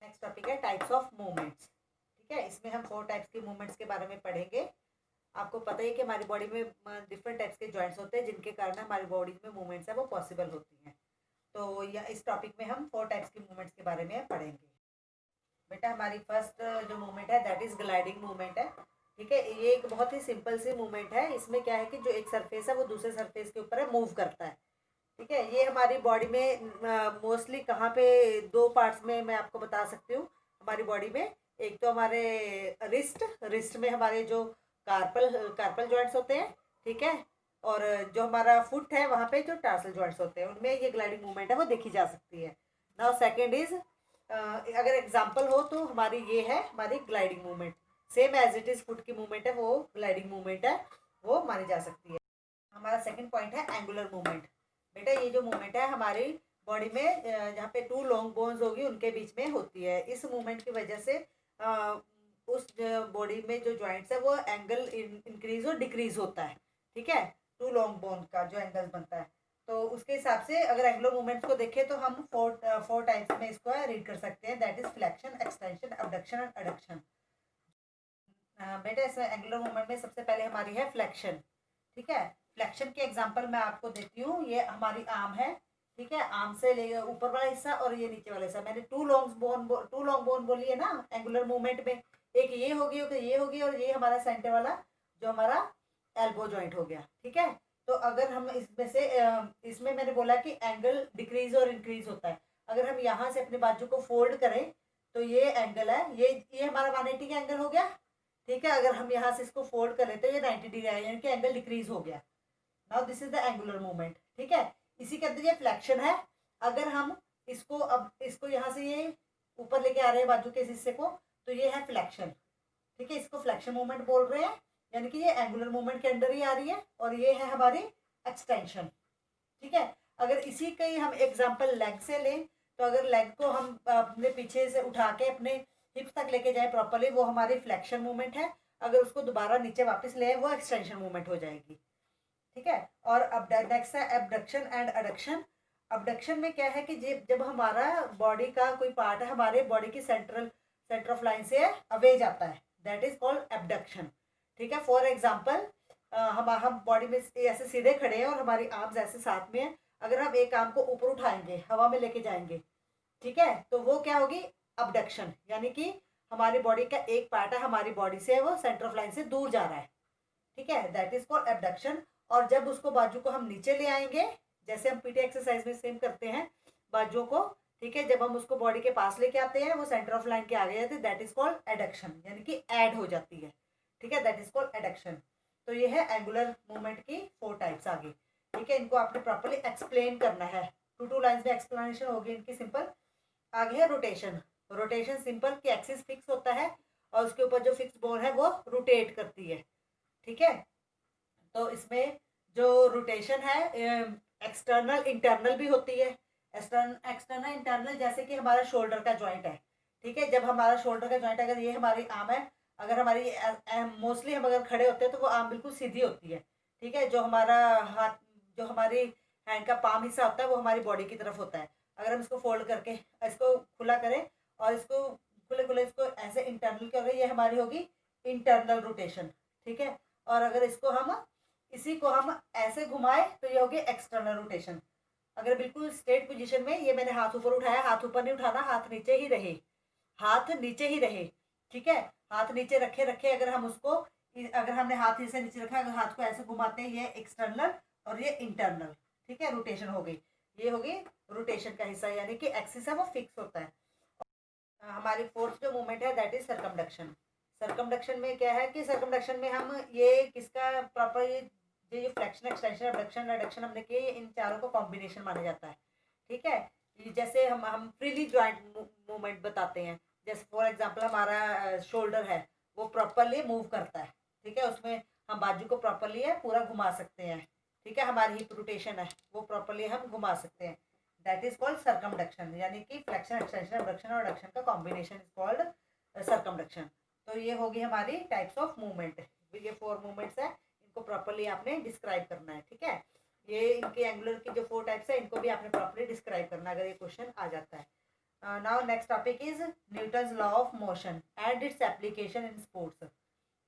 Next topic है types of movements. ठीक है, इसमें हम 4 टाइप्स के मूवमेंट्स के बारे में पढ़ेंगे। आपको पता ही है कि हमारी बॉडी में डिफरेंट टाइप्स के जॉइंट्स होते हैं जिनके कारण हमारी बॉडी में मूवमेंट्स है वो पॉसिबल होती हैं। तो इस टॉपिक में हम 4 टाइप्स के मूवमेंट्स के बारे में पढ़ेंगे। बेटा हमारी फर्स्ट जो मूवमेंट है दैट इज ग्लाइडिंग मूवमेंट है। ठीक है, ये एक बहुत ही सिंपल सी मूवमेंट है। इसमें क्या है कि जो एक सरफेस है वो दूसरे सरफेस के ऊपर है मूव करता है। ठीक है, ये हमारी बॉडी में मोस्टली कहाँ पे 2 पार्ट्स में मैं आपको बता सकती हूँ हमारी बॉडी में। एक तो हमारे रिस्ट में हमारे जो कार्पल जॉइंट्स होते हैं। ठीक है, और जो हमारा फुट है वहाँ पे जो टार्सल जॉइंट्स होते हैं उनमें ये ग्लाइडिंग मूवमेंट है वो देखी जा सकती है। नाउ सेकेंड इज अगर एग्जाम्पल हो तो हमारी ये है हमारी gliding movement. Same as it is foot की मूवमेंट है वो ग्लाइडिंग मूवमेंट है वो मानी जा सकती है। हमारा सेकंड पॉइंट है एंगुलर मूवमेंट। बेटा ये जो मूवमेंट है हमारी बॉडी में जहाँ पे 2 लॉन्ग बोन्स होगी उनके बीच में होती है। इस मूवमेंट की वजह से उस बॉडी में जो जॉइंट्स है वो एंगल इंक्रीज और डिक्रीज होता है। ठीक है, 2 लॉन्ग बोन का जो एंगल बनता है तो उसके हिसाब से अगर एंगुलर मूवमेंट्स को देखें तो हम फोर टाइप्स में इसको रीड कर सकते हैं। That is flexion, extension, abduction and adduction. बेटा इसमें एंगुलर मूवमेंट में सबसे पहले हमारी है फ्लेक्शन। ठीक है, फ्लेक्शन के एग्जांपल मैं आपको देती हूँ। ये हमारी आर्म है। ठीक है, आर्म से ले ऊपर वाला हिस्सा और ये नीचे वाला हिस्सा। मैंने टू लॉन्ग बोन बोली है ना एंगुलर मूवमेंट में। एक ये होगी एक ये होगी और ये हमारा सेंटर वाला जो हमारा एल्बो जॉइंट हो गया। ठीक है, तो अगर हम इसमें से इसमें मैंने बोला कि एंगल डिक्रीज और इंक्रीज होता है। अगर हम यहाँ से अपने बाजू को फोल्ड करें तो ये एंगल है, ये हमारा 180 का एंगल हो गया। ठीक है, अगर हम यहाँ से इसको फोल्ड कर लेते हैं ये 90 डिग्री आया यानी कि एंगल डिक्रीज हो गया। Now this is the angular movement. ठीक है, इसी के अंदर ये फ्लेक्शन है। अगर हम इसको यहाँ से ये ऊपर लेके आ रहे हैं बाजू के हिस्से को तो ये है फ्लेक्शन। ठीक है, इसको फ्लेक्शन मूवमेंट बोल रहे हैं यानी कि ये एंगुलर मूवमेंट के अंदर ही आ रही है। और ये है हमारी एक्सटेंशन। ठीक है, अगर इसी का ही हम एग्जाम्पल लेग से लें तो अगर लेग को हम अपने पीछे से उठा के अपने हिप्स तक लेके जाए प्रॉपरली वो हमारी फ्लेक्शन मूवमेंट है। अगर उसको दोबारा नीचे वापस ले वो एक्सटेंशन मूवमेंट हो जाएगी। ठीक है, और अब नेक्स्ट है एबडक्शन एंड एडक्शन। अबडक्शन में क्या है कि जब हमारा बॉडी का कोई पार्ट है हमारे बॉडी की सेंटर ऑफ लाइन से अवे जाता है दैट इज कॉल्ड एबडक्शन। ठीक है, फॉर एग्जाम्पल हम बॉडी में ऐसे सीधे खड़े हैं और हमारी आर्म्स ऐसे साथ में है। अगर हम एक आर्म को ऊपर उठाएंगे हवा में लेके जाएंगे ठीक है तो वो क्या होगी अबडक्शन यानी कि हमारी बॉडी का एक पार्ट है हमारी बॉडी से वो सेंटर ऑफ लाइन से दूर जा रहा है। ठीक है, दैट इज कॉल्ड एबडक्शन। और जब उसको बाजू को हम नीचे ले आएंगे जैसे हम पीटी एक्सरसाइज में सेम करते हैं बाजू को। ठीक है, जब हम उसको बॉडी के पास लेके आते हैं वो सेंटर ऑफ लाइन के आगे जाते हैं दैट इज कॉल्ड एडक्शन यानी कि ऐड हो जाती है। ठीक है, दैट इज कॉल्ड एडक्शन। तो ये है एंगुलर मूवमेंट की 4 टाइप्स आगे। ठीक है, इनको आपने प्रॉपरली एक्सप्लेन करना है। 2 लाइन्स में एक्सप्लेनेशन होगी इनकी सिंपल। आगे है रोटेशन। रोटेशन सिंपल कि एक्सिस फिक्स होता है और उसके ऊपर जो फिक्स बोन है वो रोटेट करती है। ठीक है, तो इसमें जो रोटेशन है एक्सटर्नल इंटरनल भी होती है। एक्सटर्नल इंटरनल जैसे कि हमारा शोल्डर का जॉइंट है। ठीक है, जब हमारा शोल्डर का जॉइंट अगर ये हमारी आर्म है अगर हमारी मोस्टली हम अगर खड़े होते हैं तो वो आर्म बिल्कुल सीधी होती है। ठीक है, जो हमारा हाथ जो हमारी हैंड का पाम हिस्सा होता है वो हमारी बॉडी की तरफ होता है। अगर हम इसको फोल्ड करके इसको खुला करें और इसको खुले खुले इसको ऐसे इंटरनल करें ये हमारी होगी इंटरनल रोटेशन। ठीक है, और अगर इसी को हम ऐसे घुमाए तो ये होगी एक्सटर्नल रोटेशन। अगर बिल्कुल स्ट्रेट पोजीशन में ये मैंने हाथ ऊपर उठाया हाथ ऊपर नहीं उठाना हाथ नीचे ही रहे हाथ नीचे ही रहे। ठीक है, हाथ नीचे रखे रखे अगर हम उसको अगर हमने हाथ इसे नीचे रखा अगर हाथ को ऐसे घुमाते हैं ये एक्सटर्नल और ये इंटरनल। ठीक है, रोटेशन हो गई। ये होगी रोटेशन का हिस्सा यानी कि एक्सिस है वो फिक्स होता है। हमारी फोर्थ जो मूवमेंट है दैट इज सर्कमडक्शन। सर्कमडक्शन में क्या है कि सर्कमडक्शन में हम ये किसका प्रॉपर ये फ्लेक्शन एक्सटेंशन अबडक्शन एडक्शन हमने किए इन चारों को कॉम्बिनेशन माना जाता है। ठीक है, जैसे हम फ्रीली जॉइंट मूवमेंट बताते हैं। जैसे फॉर एग्जांपल हमारा शोल्डर है वो प्रॉपरली मूव करता है। ठीक है, उसमें हम बाजू को प्रॉपरली है पूरा घुमा सकते हैं। ठीक है, हमारी हिप रोटेशन है वो प्रॉपरली हम घुमा सकते हैं। दैट इज कॉल्ड सर्कमडक्शन यानी कि फ्लेक्शन एक्सटेंशन अबडक्शन और एडक्शन का कॉम्बिनेशन इज कॉल्ड सर्कमडक्शन। तो ये होगी हमारी टाइप्स ऑफ मूवमेंट। ये 4 मूवमेंट्स है इनको प्रॉपरली आपने डिस्क्राइब करना है। ठीक है, ये इनके एंगुलर की जो 4 टाइप्स है इनको भी आपने प्रॉपरली डिस्क्राइब करना है अगर ये क्वेश्चन आ जाता है। Now next topic is Newton's law of motion and its application in sports.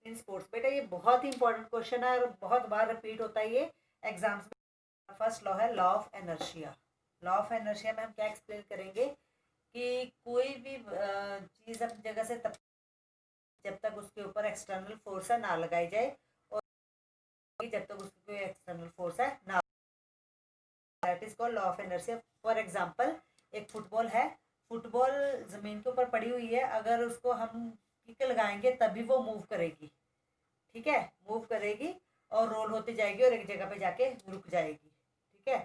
In sports बेटा ये बहुत ही इंपॉर्टेंट क्वेश्चन है और बहुत बार रिपीट होता है ये एग्जाम्स में। फर्स्ट लॉ है law of inertia. Law of inertia में हम क्या एक्सप्लेन करेंगे कि कोई भी चीज़ अपनी जगह से तब जब तक उसके ऊपर एक्सटर्नल फोर्स है ना लगाई जाए, और जब तक उसकी कोई एक्सटर्नल फोर्स है ना, that is called law of inertia. For example एक फुटबॉल है, फुटबॉल जमीन के ऊपर पड़ी हुई है, अगर उसको हम किक लगाएंगे तभी वो मूव करेगी, ठीक है, मूव करेगी और रोल होती जाएगी और एक जगह पे जाके रुक जाएगी, ठीक है।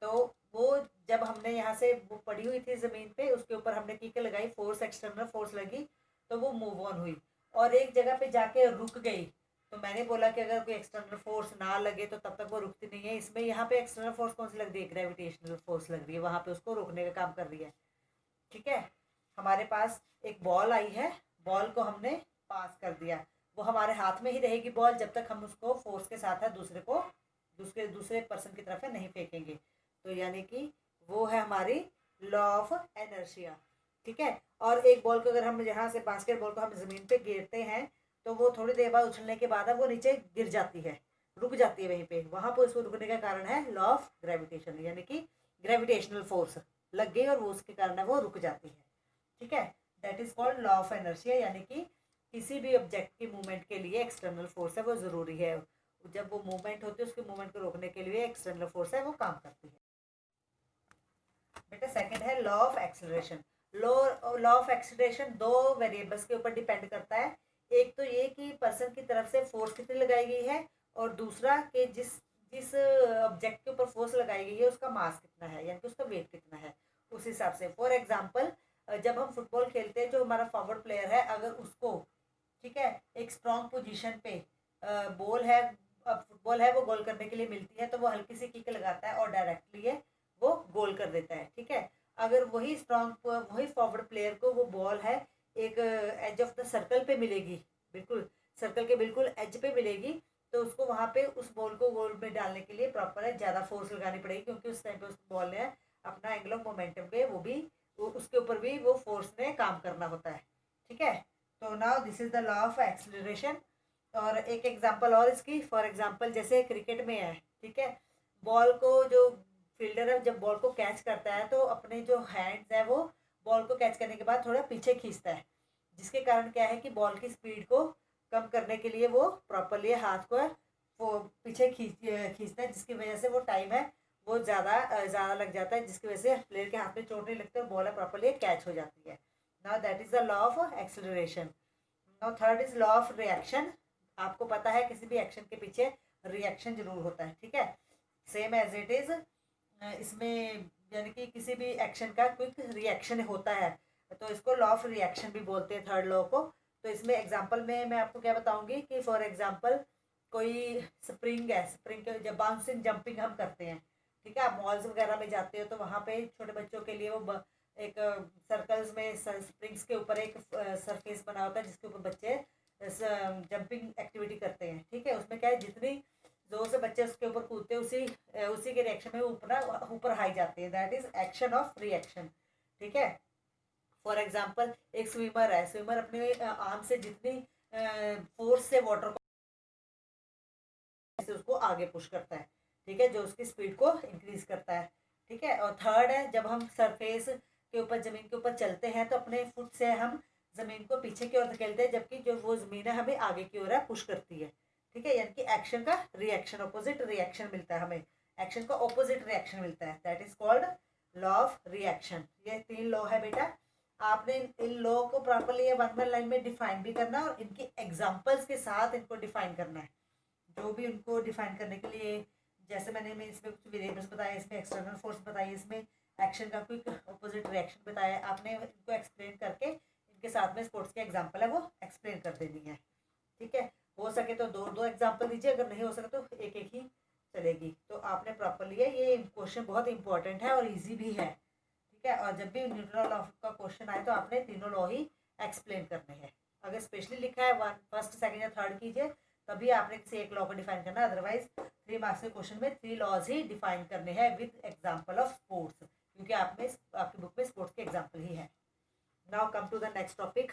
तो वो जब हमने यहाँ से वो पड़ी हुई थी जमीन पे, उसके ऊपर हमने किक लगाई, फोर्स एक्सटर्नल फोर्स लगी तो वो मूव ऑन हुई और एक जगह पे जाके रुक गई। तो मैंने बोला कि अगर कोई एक्सटर्नल फोर्स ना लगे तो तब तक वो रुकती नहीं है। इसमें यहाँ पे एक्सटर्नल फोर्स कौन सी लग रही है, ग्रेविटेशनल फोर्स लग रही है, वहां पे उसको रोकने का काम कर रही है, ठीक है। हमारे पास एक बॉल आई है, बॉल को हमने पास कर दिया, वो हमारे हाथ में ही रहेगी बॉल जब तक हम उसको फोर्स के साथ है दूसरे पर्सन की तरफ है नहीं फेंकेंगे। तो यानी कि वो है हमारी लॉ ऑफ एनर्शिया, ठीक है। और एक बॉल को अगर हम यहाँ से बास्केटबॉल को हम जमीन पे गिरते हैं तो वो थोड़ी देर बाद उछलने के बाद वो नीचे गिर जाती है, रुक जाती है वहीं पे, वहां पर उसको रुकने का कारण है लॉ ऑफ ग्रेविटेशन, यानी कि ग्रेविटेशनल फोर्स लग गई और वो उसके कारण वो रुक जाती है, ठीक है। That is called law of inertia, यानी कि किसी भी ऑब्जेक्ट की मूवमेंट के लिए एक्सटर्नल फोर्स है वो जरूरी है, जब वो मूवमेंट होती है उसके मूवमेंट को रोकने के लिए एक्सटर्नल फोर्स है वो काम करती है। बेटा सेकंड है law of acceleration. Law of acceleration दो वेरिएबल्स के ऊपर डिपेंड करता है। एक तो ये कि पर्सन की तरफ से फोर्स कितनी लगाई गई है, और दूसरा कि जिस जिस ऑब्जेक्ट के ऊपर फोर्स लगाई गई है उसका मास कितना है, यानी कि उसका वेट कितना है, उस हिसाब से। फॉर एग्जाम्पल जब हम फुटबॉल खेलते हैं, जो हमारा फॉरवर्ड प्लेयर है अगर उसको, ठीक है, एक स्ट्रॉन्ग पोजीशन पे बॉल है, अब फुटबॉल है वो गोल करने के लिए मिलती है तो वो हल्की सी किक लगाता है और डायरेक्टली है वो गोल कर देता है, ठीक है। अगर वही फॉरवर्ड प्लेयर को वो बॉल है एक एज ऑफ द सर्कल पे मिलेगी, बिल्कुल सर्कल के बिल्कुल एज पे मिलेगी, तो उसको वहां पे उस बॉल को गोल में डालने के लिए प्रॉपर है ज़्यादा फोर्स लगानी पड़ेगी, क्योंकि उस टाइम पे उस बॉल ने अपना एंगल ऑफ मोमेंटम पे उसके ऊपर भी वो फोर्स ने काम करना होता है, ठीक है। तो now this is the law of acceleration. और एक एग्जांपल और इसकी, फॉर एग्जांपल जैसे क्रिकेट में है, ठीक है, बॉल को जो फील्डर है जब बॉल को कैच करता है तो अपने जो हैंड्स है वो बॉल को कैच करने के बाद थोड़ा पीछे खींचता है, जिसके कारण क्या है कि बॉल की स्पीड को कम करने के लिए वो प्रॉपरली हाथ को वो पीछे खींचता है, जिसकी वजह से वो टाइम है वो ज़्यादा लग जाता है, जिसकी वजह से प्लेयर के हाथ में चोट नहीं लगती और बॉल प्रॉपरली कैच हो जाती है। Now that is the law of acceleration. Now third is law of reaction. आपको पता है किसी भी एक्शन के पीछे रिएक्शन जरूर होता है, ठीक है, सेम एज इट इज इसमें, यानी कि किसी भी एक्शन का क्विक रिएक्शन होता है, तो इसको लॉ ऑफ रिएक्शन भी बोलते हैं, थर्ड लॉ को। तो इसमें एग्जांपल में मैं आपको क्या बताऊंगी कि फॉर एग्जांपल कोई स्प्रिंग है, स्प्रिंग के जब बाउंसिंग जंपिंग हम करते हैं, ठीक है, आप मॉल्स वगैरह में जाते हो तो वहाँ पे छोटे बच्चों के लिए वो एक सर्कल्स में स्प्रिंग्स के ऊपर एक सरफेस बना होता है जिसके ऊपर बच्चे जंपिंग एक्टिविटी करते हैं, ठीक है। उसमें क्या है, जितनी जोर से बच्चे उसके ऊपर कूदते हैं उसी के रिएक्शन में ऊपर हाई जाते हैं, that is action of reaction, ठीक है। फॉर एग्जाम्पल एक स्विमर है, स्विमर अपने आर्म से जितनी फोर्स से वाटर को उसको आगे पुश करता है, ठीक है, जो उसकी स्पीड को इंक्रीज करता है, ठीक है। और थर्ड है जब हम सरफेस के ऊपर जमीन के ऊपर चलते हैं तो अपने फुट से हम जमीन को पीछे की ओर धकेलते हैं, जबकि जो वो जमीन है हमें आगे की ओर पुश करती है, ठीक है। यानी कि एक्शन का रिएक्शन ऑपोजिट रिएक्शन मिलता है हमें, एक्शन का ऑपोजिट रिएक्शन मिलता है, that is called law of reaction. ये तीन लॉ है बेटा, आपने इन लॉ को प्रॉपरली वन लाइन में डिफाइन भी करना और इनके एग्जाम्पल्स के साथ इनको डिफाइन करना है। जो भी उनको डिफाइन करने के लिए, जैसे मैंने इसमें कुछ वेरिएबल्स बताया, इसमें एक्सटर्नल फोर्स बताई, इसमें एक्शन का क्विक ऑपोजिट रिएक्शन बताया, आपने इनको एक्सप्लेन करके इनके साथ में स्पोर्ट्स के एग्जाम्पल है वो एक्सप्लेन कर देनी है, ठीक है। हो सके तो दो दो एग्जाम्पल दीजिए, अगर नहीं हो सके तो एक एक ही चलेगी। तो आपने प्रॉपरली है, ये क्वेश्चन बहुत इंपॉर्टेंट है और ईजी भी है, ठीक है। और जब भी न्यूटन लॉ का क्वेश्चन आए तो आपने तीनों लॉ ही एक्सप्लेन करने हैं। अगर स्पेशली लिखा है वन फर्स्ट सेकंड या थर्ड कीजिए तभी आपने किसी एक लॉ को डिफाइन करना, अदरवाइज 3 मार्क्स के क्वेश्चन में 3 लॉज ही डिफाइन करने हैं विद एग्जांपल ऑफ स्पोर्ट्स, क्योंकि आपकी बुक में स्पोर्ट्स के एग्जाम्पल ही है. Now come to the next topic.